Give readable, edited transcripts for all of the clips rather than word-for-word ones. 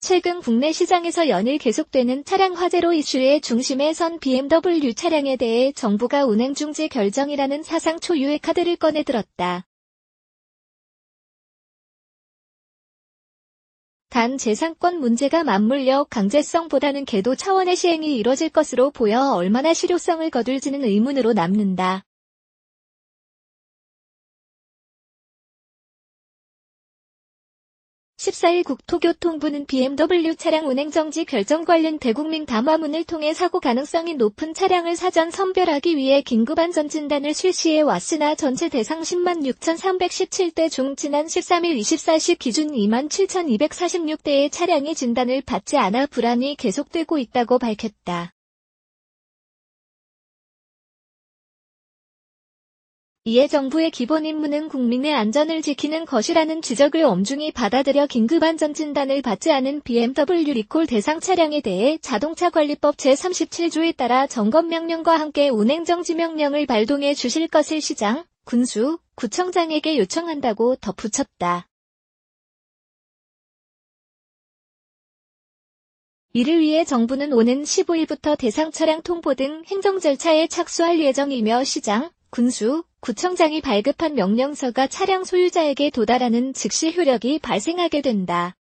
최근 국내 시장에서 연일 계속되는 차량 화재로 이슈의 중심에 선 BMW 차량에 대해 정부가 운행 중지 결정이라는 사상 초유의 카드를 꺼내들었다. 단 재산권 문제가 맞물려 강제성보다는 계도 차원의 시행이 이뤄질 것으로 보여 얼마나 실효성을 거둘지는 의문으로 남는다. 14일 국토교통부는 BMW 차량 운행정지 결정 관련 대국민 담화문을 통해 사고 가능성이 높은 차량을 사전 선별하기 위해 긴급안전진단을 실시해 왔으나 전체 대상 106,317대 중 지난 13일 24시 기준 27,246대의 차량이 진단을 받지 않아 불안이 계속되고 있다고 밝혔다. 이에 정부의 기본 임무는 국민의 안전을 지키는 것이라는 지적을 엄중히 받아들여 긴급안전진단을 받지 않은 BMW 리콜 대상 차량에 대해 자동차관리법 제37조에 따라 점검명령과 함께 운행정지 명령을 발동해 주실 것을 시장, 군수, 구청장에게 요청한다고 덧붙였다. 이를 위해 정부는 오는 15일부터 대상 차량 통보 등 행정 절차에 착수할 예정이며 시장, 군수, 구청장이 발급한 명령서가 차량 소유자에게 도달하는 즉시 효력이 발생하게 된다.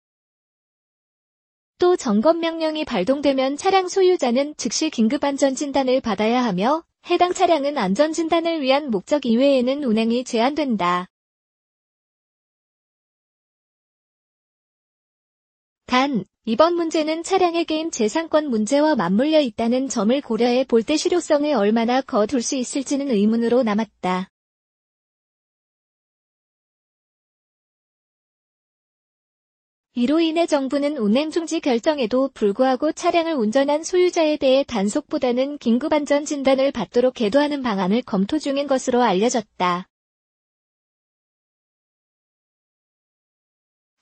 또 점검명령이 발동되면 차량 소유자는 즉시 긴급안전진단을 받아야 하며 해당 차량은 안전진단을 위한 목적 이외에는 운행이 제한된다. 단, 이번 문제는 차량의 개인 재산권 문제와 맞물려 있다는 점을 고려해 볼 때 실효성을 얼마나 거둘 수 있을지는 의문으로 남았다. 이로 인해 정부는 운행중지 결정에도 불구하고 차량을 운전한 소유자에 대해 단속보다는 긴급안전진단을 받도록 계도하는 방안을 검토 중인 것으로 알려졌다.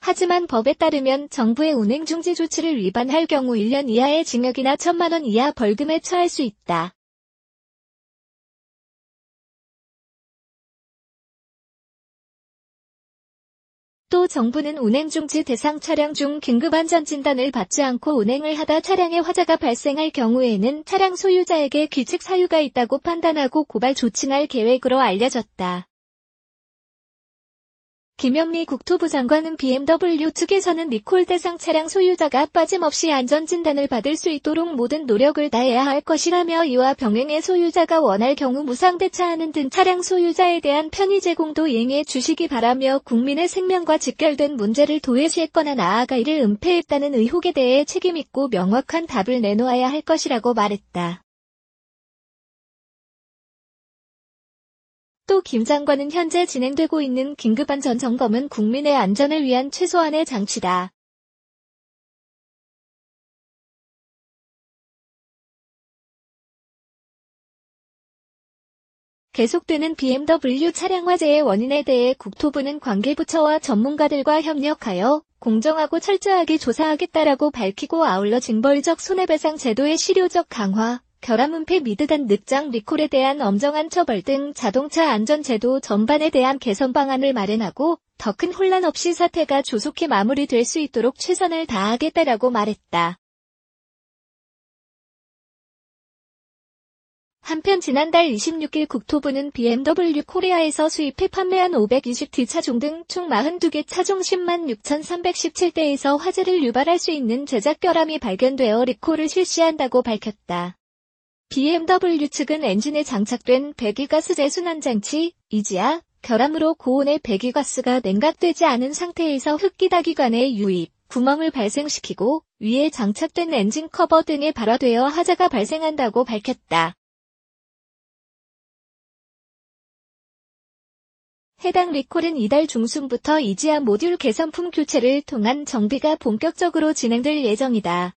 하지만 법에 따르면 정부의 운행중지 조치를 위반할 경우 1년 이하의 징역이나 1,000만 원 이하 벌금에 처할 수 있다. 또 정부는 운행중지 대상 차량 중 긴급안전진단을 받지 않고 운행을 하다 차량에 화재가 발생할 경우에는 차량 소유자에게 규칙 사유가 있다고 판단하고 고발 조치할 계획으로 알려졌다. 김현미 국토부 장관은 BMW 측에서는 리콜 대상 차량 소유자가 빠짐없이 안전진단을 받을 수 있도록 모든 노력을 다해야 할 것이라며 이와 병행해 소유자가 원할 경우 무상대차하는 등 차량 소유자에 대한 편의 제공도 이행해 주시기 바라며 국민의 생명과 직결된 문제를 도외시했거나 나아가 이를 은폐했다는 의혹에 대해 책임있고 명확한 답을 내놓아야 할 것이라고 말했다. 또 김 장관은 현재 진행되고 있는 긴급안전 점검은 국민의 안전을 위한 최소한의 장치다. 계속되는 BMW 차량 화재의 원인에 대해 국토부는 관계부처와 전문가들과 협력하여 공정하고 철저하게 조사하겠다라고 밝히고 아울러 징벌적 손해배상 제도의 실효적 강화, 결함은폐 미드단 늑장 리콜에 대한 엄정한 처벌 등 자동차 안전제도 전반에 대한 개선 방안을 마련하고 더 큰 혼란 없이 사태가 조속히 마무리될 수 있도록 최선을 다하겠다라고 말했다. 한편 지난달 26일 국토부는 BMW 코리아에서 수입해 판매한 520D 차종 등 총 42개 차종 10만 6,317대에서 화재를 유발할 수 있는 제작 결함이 발견되어 리콜을 실시한다고 밝혔다. BMW 측은 엔진에 장착된 배기가스 재순환장치, 이지아, 결함으로 고온의 배기가스가 냉각되지 않은 상태에서 흡기다기관에 유입, 구멍을 발생시키고 위에 장착된 엔진 커버 등에 발화되어 화재가 발생한다고 밝혔다. 해당 리콜은 이달 중순부터 이지아 모듈 개선품 교체를 통한 정비가 본격적으로 진행될 예정이다.